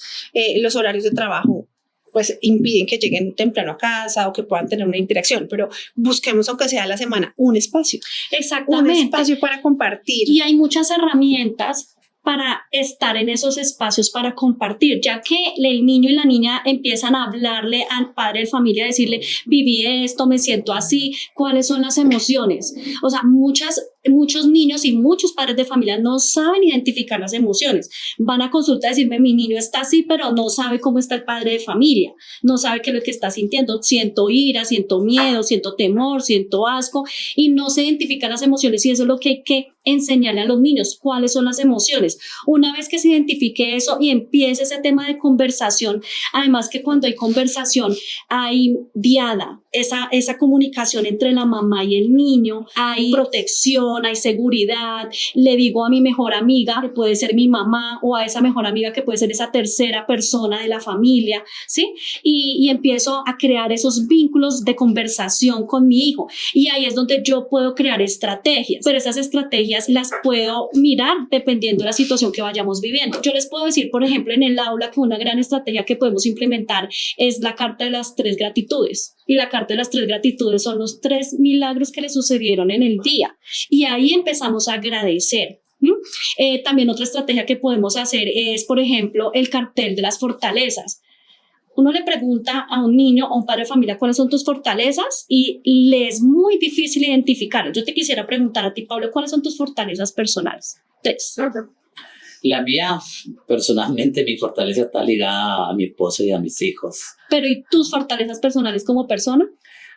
los horarios de trabajo pues impiden que lleguen temprano a casa o que puedan tener una interacción, pero busquemos, aunque sea a la semana, un espacio. Exactamente. Un espacio para compartir. Y hay muchas herramientas para estar en esos espacios para compartir, ya que el niño y la niña empiezan a hablarle al padre de familia, decirle, viví esto, me siento así, ¿cuáles son las emociones? O sea, muchos niños y muchos padres de familia no saben identificar las emociones. Van a consulta a decirme, mi niño está así, pero no sabe cómo está el padre de familia, no sabe qué es lo que está sintiendo. Siento ira, siento miedo, siento temor, siento asco, y no se identifican las emociones, y eso es lo que hay que enseñarle a los niños, cuáles son las emociones. Una vez que se identifique eso y empiece ese tema de conversación, además que cuando hay conversación hay diada, esa comunicación entre la mamá y el niño, hay protección, hay seguridad. Le digo a mi mejor amiga, que puede ser mi mamá, o a esa mejor amiga que puede ser esa tercera persona de la familia, ¿sí? Y empiezo a crear esos vínculos de conversación con mi hijo, y ahí es donde yo puedo crear estrategias, pero esas estrategias las puedo mirar dependiendo de la situación que vayamos viviendo. Yo les puedo decir, por ejemplo, en el aula, que una gran estrategia que podemos implementar es la carta de las 3 gratitudes. Y la carta de las 3 gratitudes son los 3 milagros que le sucedieron en el día. Y ahí empezamos a agradecer. También otra estrategia que podemos hacer es, por ejemplo, el cartel de las fortalezas. Uno le pregunta a un niño o a un padre de familia cuáles son tus fortalezas y le es muy difícil identificar. Yo te quisiera preguntar a ti, Pablo, ¿cuáles son tus fortalezas personales? 3. La mía, personalmente, mi fortaleza está ligada a mi esposa y a mis hijos. Pero ¿y tus fortalezas personales como persona?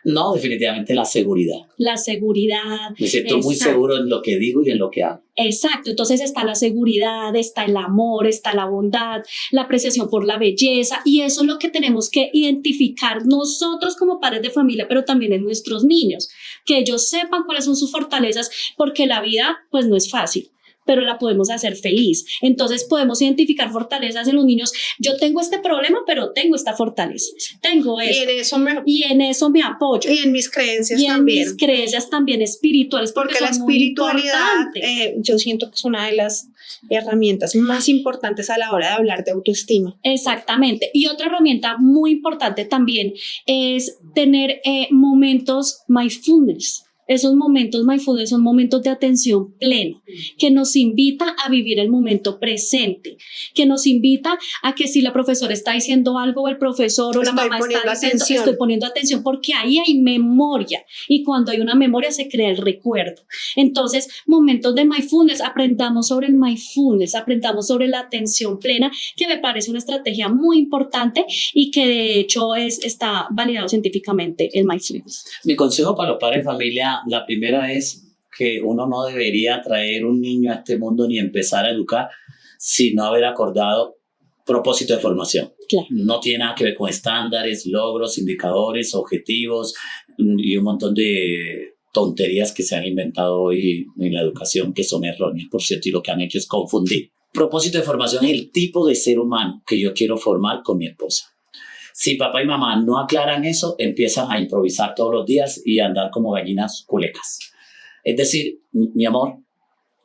No, definitivamente la seguridad. La seguridad. Me siento muy seguro en lo que digo y en lo que hago. Exacto, entonces está la seguridad, está el amor, está la bondad, la apreciación por la belleza, y eso es lo que tenemos que identificar nosotros como padres de familia, pero también en nuestros niños, que ellos sepan cuáles son sus fortalezas, porque la vida pues no es fácil, pero la podemos hacer feliz. Entonces podemos identificar fortalezas en los niños. Yo tengo este problema, pero tengo esta fortaleza. Tengo esto. Y en eso me apoyo. Y en mis creencias y también. Y en mis creencias también espirituales. Porque la espiritualidad, yo siento que es una de las herramientas más importantes a la hora de hablar de autoestima. Exactamente. Y otra herramienta muy importante también es tener momentos mindfulness. Esos momentos mindfulness son momentos de atención plena, que nos invita a vivir el momento presente, que nos invita a que si la profesora está diciendo algo o el profesor o la mamá está diciendo, estoy poniendo atención, porque ahí hay memoria, y cuando hay una memoria se crea el recuerdo. Entonces, momentos de mindfulness, aprendamos sobre el mindfulness, aprendamos sobre la atención plena, que me parece una estrategia muy importante y que de hecho está validado científicamente el mindfulness. Mi consejo para los padres de familia, la primera es que uno no debería traer un niño a este mundo ni empezar a educar sin no haber acordado propósito de formación. Claro. No tiene nada que ver con estándares, logros, indicadores, objetivos y un montón de tonterías que se han inventado hoy en la educación que son erróneas, por cierto, y lo que han hecho es confundir. Propósito de formación es el tipo de ser humano que yo quiero formar con mi esposa. Si papá y mamá no aclaran eso, empiezan a improvisar todos los días y a andar como gallinas culecas. Es decir, mi amor,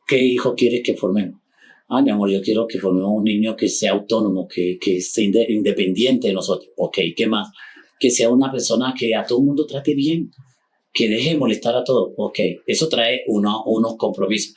¿qué hijo quieres que formemos? Mi amor, yo quiero que formemos un niño que sea autónomo, que sea independiente de nosotros. Ok, ¿qué más? Que sea una persona que a todo el mundo trate bien, que deje de molestar a todos. Ok, eso trae unos compromisos.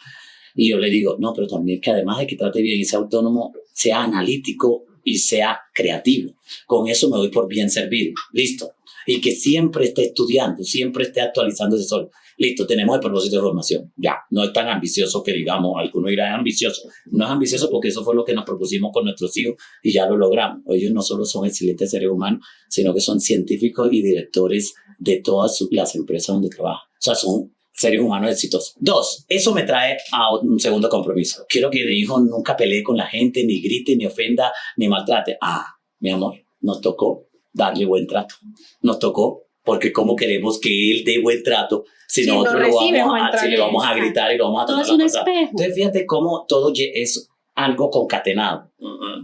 Y yo le digo, no, pero también que además de que trate bien y sea autónomo, sea analítico y sea creativo. Con eso me doy por bien servido. Listo. Y que siempre esté estudiando, siempre esté actualizándose solo. Listo, tenemos el propósito de formación. Ya, no es tan ambicioso que digamos, alguno dirá es ambicioso. No es ambicioso porque eso fue lo que nos propusimos con nuestros hijos y ya lo logramos. Ellos no solo son excelentes seres humanos, sino que son científicos y directores de todas las empresas donde trabajan. O sea, son seres humanos exitosos. 2, eso me trae a un segundo compromiso. Quiero que mi hijo nunca pelee con la gente, ni grite, ni ofenda, ni maltrate. Mi amor, nos tocó darle buen trato. Nos tocó, porque ¿cómo queremos que él dé buen trato si nosotros le vamos a gritar y lo vamos a tratar? Todo es un espejo. Entonces fíjate cómo todo es algo concatenado.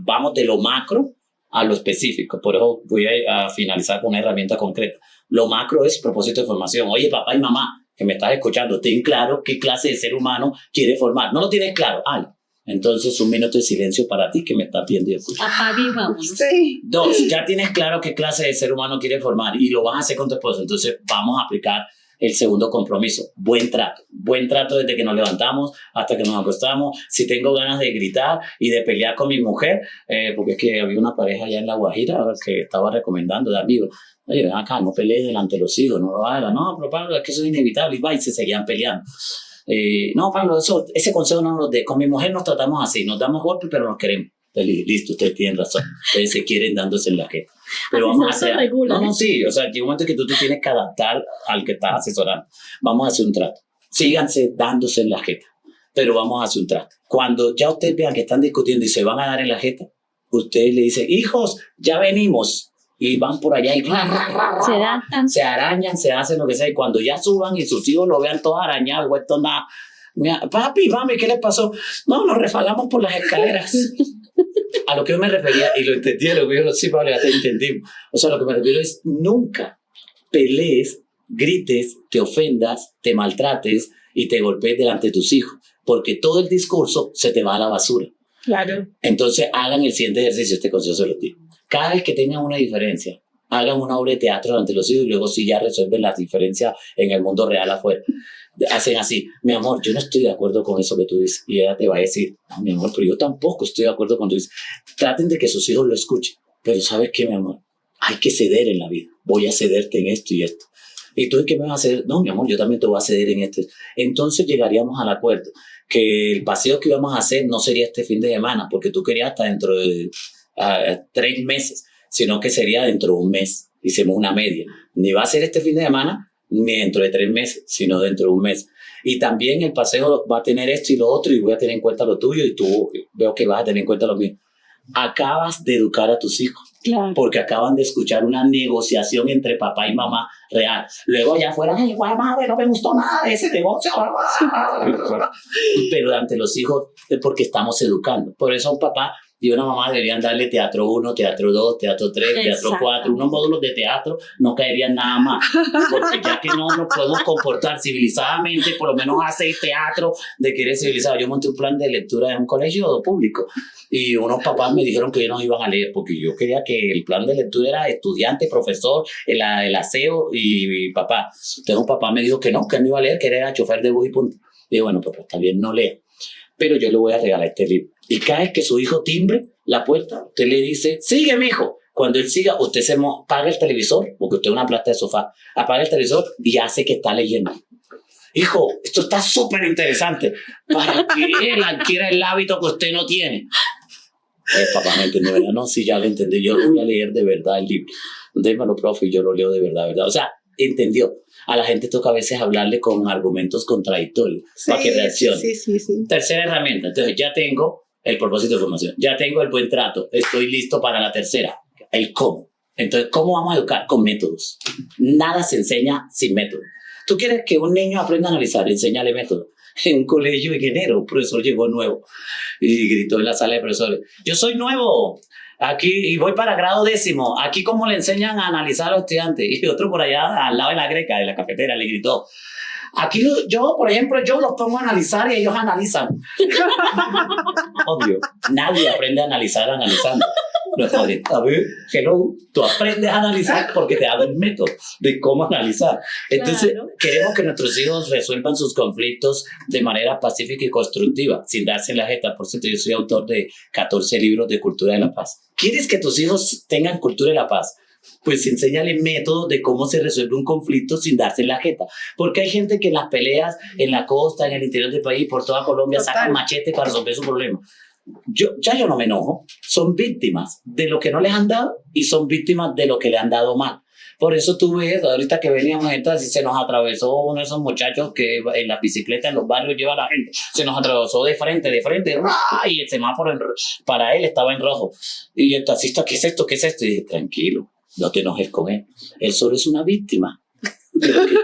Vamos de lo macro a lo específico. Por eso voy a finalizar con una herramienta concreta. Lo macro es propósito de formación. Oye, papá y mamá, que me estás escuchando, ten claro qué clase de ser humano quiere formar. ¿No lo tienes claro? Entonces un minuto de silencio para ti que me estás viendo y escuchando. Apague y vamos. Sí. 2, ya tienes claro qué clase de ser humano quiere formar y lo vas a hacer con tu esposo. Entonces vamos a aplicar el segundo compromiso. Buen trato. Buen trato desde que nos levantamos hasta que nos acostamos. Si tengo ganas de gritar y de pelear con mi mujer, porque es que había una pareja allá en La Guajira que estaba recomendando de amigos. Oye, ven acá, no pelees delante de los hijos, no lo hagas. No, pero Pablo, es que eso es inevitable. Y se seguían peleando. No, Pablo, ese consejo no nos dé. Con mi mujer nos tratamos así, nos damos golpes, pero nos queremos. Listo, ustedes tienen razón. Ustedes se quieren dándose en la jeta. Pero vamos a hacer. Sí, o sea, llega un momento que tú te tienes que adaptar al que estás asesorando. Vamos a hacer un trato. Síganse dándose en la jeta, pero vamos a hacer un trato. Cuando ya ustedes vean que están discutiendo y se van a dar en la jeta, ustedes le dicen, hijos, ya venimos. Y van por allá y se arañan, se hacen lo que sea. Y cuando ya suban y sus hijos lo vean todo arañado, vuelto nada. Papi, mami, ¿qué les pasó? No, nos resbalamos por las escaleras. A lo que yo me refería, y lo entendí, sí, Pablo, ya te entendimos. O sea, lo que me refiero es nunca pelees, grites, te ofendas, te maltrates y te golpees delante de tus hijos, porque todo el discurso se te va a la basura. Claro. Entonces hagan el siguiente ejercicio, este consejo se lo digo. Cada vez que tengan una diferencia, hagan una obra de teatro ante los hijos y luego sí ya resuelven las diferencias en el mundo real afuera. Hacen así, mi amor, yo no estoy de acuerdo con eso que tú dices. Y ella te va a decir, no, mi amor, pero yo tampoco estoy de acuerdo con lo que tú dices. Traten de que sus hijos lo escuchen. Pero ¿sabes qué, mi amor? Hay que ceder en la vida. Voy a cederte en esto y esto. ¿Y tú qué me vas a ceder? No, mi amor, yo también te voy a ceder en esto. Entonces llegaríamos al acuerdo que el paseo que íbamos a hacer no sería este fin de semana, porque tú querías hasta dentro de 3 meses, sino que sería dentro de un mes. Hicimos una media. Ni va a ser este fin de semana, ni dentro de 3 meses, sino dentro de un mes. Y también el paseo va a tener esto y lo otro, y voy a tener en cuenta lo tuyo, y tú veo que vas a tener en cuenta lo mío. Acabas de educar a tus hijos. Claro. Porque acaban de escuchar una negociación entre papá y mamá real. Luego allá afuera, ay, guay, madre, no me gustó nada de ese negocio. Pero ante los hijos es porque estamos educando. Por eso un papá y una mamá deberían darle teatro 1, teatro 2, teatro 3, teatro 4, unos módulos de teatro, no caerían nada más. Porque ya que no nos podemos comportar civilizadamente, por lo menos hacer teatro de que eres civilizado. Yo monté un plan de lectura en un colegio público y unos papás me dijeron que ellos no iban a leer porque yo quería que el plan de lectura era estudiante, profesor, el aseo y papá. Entonces un papá me dijo que no iba a leer, que era chofer de bus y punto. Dije, bueno, papá, está bien, no lea. Pero yo le voy a regalar este libro. Y cada vez que su hijo timbre la puerta, usted le dice, sigue, mijo. Cuando él siga, usted se apaga el televisor, porque usted es una plata de sofá, apaga el televisor y hace que está leyendo. Hijo, esto está súper interesante, para que él adquiera el hábito que usted no tiene. Papá, no entendió, ¿verdad? No, sí, ya lo entendí. Yo lo voy a leer de verdad el libro. Démelo, profe, y yo lo leo de verdad. O sea, entendió. A la gente toca a veces hablarle con argumentos contradictorios para que reaccione. Sí. Tercera herramienta. Entonces, ya tengo el propósito de formación. Ya tengo el buen trato. Estoy listo para la tercera. El cómo. Entonces, ¿cómo vamos a educar? Con métodos. Nada se enseña sin método. ¿Tú quieres que un niño aprenda a analizar? Enséñale método. En un colegio en enero, un profesor llegó nuevo y gritó en la sala de profesores, yo soy nuevo aquí y voy para grado 10º, aquí cómo le enseñan a analizar a los estudiantes. Y otro por allá al lado de la greca, de la cafetera, le gritó, aquí yo, por ejemplo, yo los pongo a analizar y ellos analizan. Obvio, nadie aprende a analizar analizando. No es fácil. A ver, hello, tú aprendes a analizar porque te hago el método de cómo analizar. Entonces, claro, queremos que nuestros hijos resuelvan sus conflictos de manera pacífica y constructiva, sin darse la jeta. Por cierto, yo soy autor de 14 libros de cultura de la paz. ¿Quieres que tus hijos tengan cultura de la paz? Pues enséñale métodos de cómo se resuelve un conflicto sin darse la jeta. Porque hay gente que en las peleas, en la costa, en el interior del país, por toda Colombia, sacan machete para resolver su problema. Yo no me enojo. Son víctimas de lo que no les han dado y son víctimas de lo que le han dado mal. Por eso tú ves, ahorita que veníamos, entonces se nos atravesó uno de esos muchachos que en la bicicleta en los barrios lleva a la gente. Se nos atravesó de frente, y el semáforo para él estaba en rojo. Y el taxista, ¿qué es esto? ¿Qué es esto? Y dije, tranquilo, no te enojes con él. Él solo es una víctima.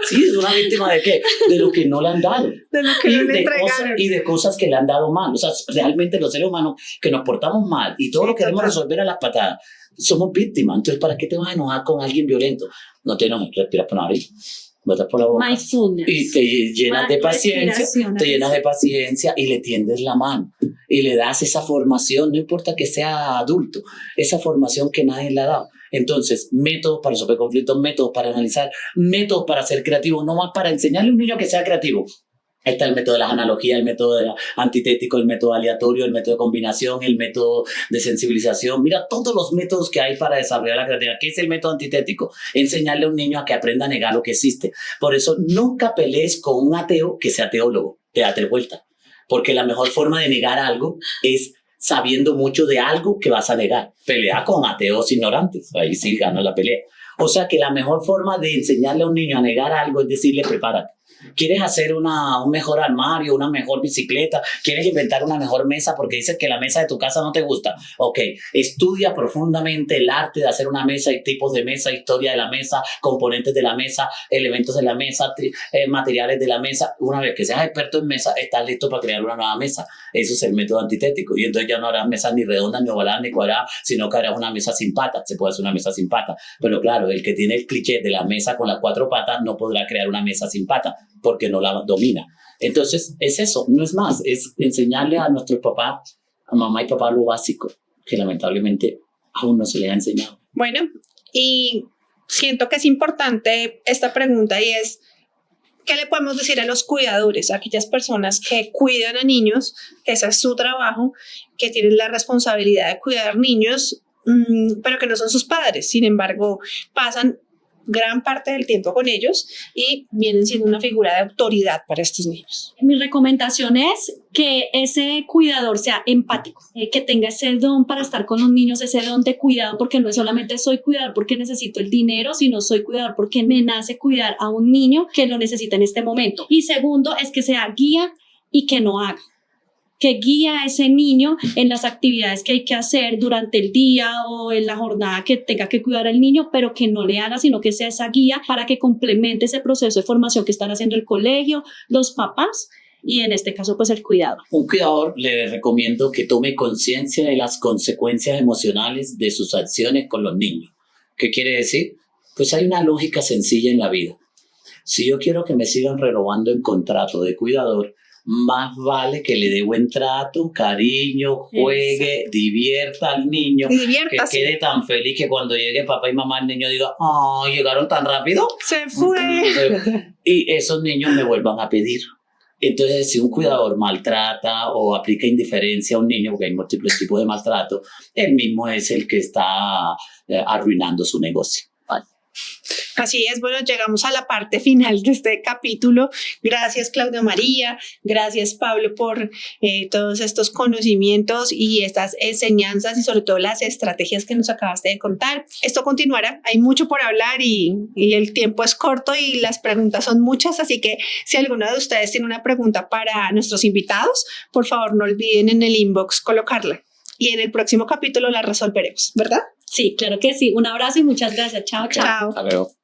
Sí, es una víctima de qué? De lo que no le han dado. De lo que no le entregaron. Y de cosas que le han dado mal. O sea, realmente los seres humanos que nos portamos mal y todo lo queremos resolver a las patadas, somos víctimas. Entonces, ¿para qué te vas a enojar con alguien violento? No te enojes, respiras por la nariz, botas por la boca. Mindfulness. Y te llenas de paciencia, y le tiendes la mano. Y le das esa formación, no importa que sea adulto, esa formación que nadie le ha dado. Entonces, métodos para resolver conflictos, métodos para analizar, métodos para ser creativo, no más para enseñarle a un niño que sea creativo. Ahí está el método de las analogías, el método antitético, el método aleatorio, el método de combinación, el método de sensibilización. Mira todos los métodos que hay para desarrollar la creatividad. ¿Qué es el método antitético? Enseñarle a un niño a que aprenda a negar lo que existe. Por eso nunca pelees con un ateo que sea teólogo. Te date vuelta. Porque la mejor forma de negar algo es sabiendo mucho de algo que vas a negar. Pelea con ateos ignorantes. Ahí sí gana la pelea. O sea que la mejor forma de enseñarle a un niño a negar algo es decirle, prepárate. ¿Quieres hacer un mejor armario, una mejor bicicleta? ¿Quieres inventar una mejor mesa porque dices que la mesa de tu casa no te gusta? Ok, estudia profundamente el arte de hacer una mesa y tipos de mesa, historia de la mesa, componentes de la mesa, elementos de la mesa, materiales de la mesa. Una vez que seas experto en mesa, estás listo para crear una nueva mesa. Eso es el método antitético. Y entonces ya no harás mesas ni redondas, ni ovaladas, ni cuadradas, sino que harás una mesa sin patas. Se puede hacer una mesa sin patas. Pero claro, el que tiene el cliché de la mesa con las 4 patas no podrá crear una mesa sin patas, porque no la domina. Entonces, es eso, no es más, es enseñarle a nuestros papás, a mamá y papá, lo básico, que lamentablemente aún no se les ha enseñado. Bueno, y siento que es importante esta pregunta y es, ¿qué le podemos decir a los cuidadores, a aquellas personas que cuidan a niños, que ese es su trabajo, que tienen la responsabilidad de cuidar niños, pero que no son sus padres, sin embargo, pasan gran parte del tiempo con ellos y vienen siendo una figura de autoridad para estos niños. Mi recomendación es que ese cuidador sea empático, que tenga ese don para estar con los niños, ese don de cuidado, porque no es solamente soy cuidador porque necesito el dinero, sino soy cuidador porque me nace cuidar a un niño que lo necesita en este momento. Y segundo es que sea guía y que no haga, que guía a ese niño en las actividades que hay que hacer durante el día o en la jornada que tenga que cuidar al niño, pero que no le haga, sino que sea esa guía para que complemente ese proceso de formación que están haciendo el colegio, los papás y en este caso pues el cuidado. Un cuidador le recomiendo que tome conciencia de las consecuencias emocionales de sus acciones con los niños. ¿Qué quiere decir? Pues hay una lógica sencilla en la vida. Si yo quiero que me sigan renovando el contrato de cuidador, más vale que le dé buen trato, cariño, juegue, divierta al niño, que quede tan feliz que cuando llegue papá y mamá el niño diga, ¡ay, llegaron tan rápido! ¡Se fue! Y esos niños me vuelvan a pedir. Entonces, si un cuidador maltrata o aplica indiferencia a un niño, porque hay múltiples tipos de maltrato, él mismo es el que está arruinando su negocio. Así es, bueno, llegamos a la parte final de este capítulo. Gracias, Claudia María. Gracias, Pablo, por todos estos conocimientos y estas enseñanzas y sobre todo las estrategias que nos acabaste de contar. Esto continuará, hay mucho por hablar y el tiempo es corto y las preguntas son muchas, así que si alguno de ustedes tiene una pregunta para nuestros invitados, por favor no olviden en el inbox colocarla y en el próximo capítulo la resolveremos, ¿verdad? Sí, claro que sí. Un abrazo y muchas gracias. Chao, chao. Chao. Hasta luego.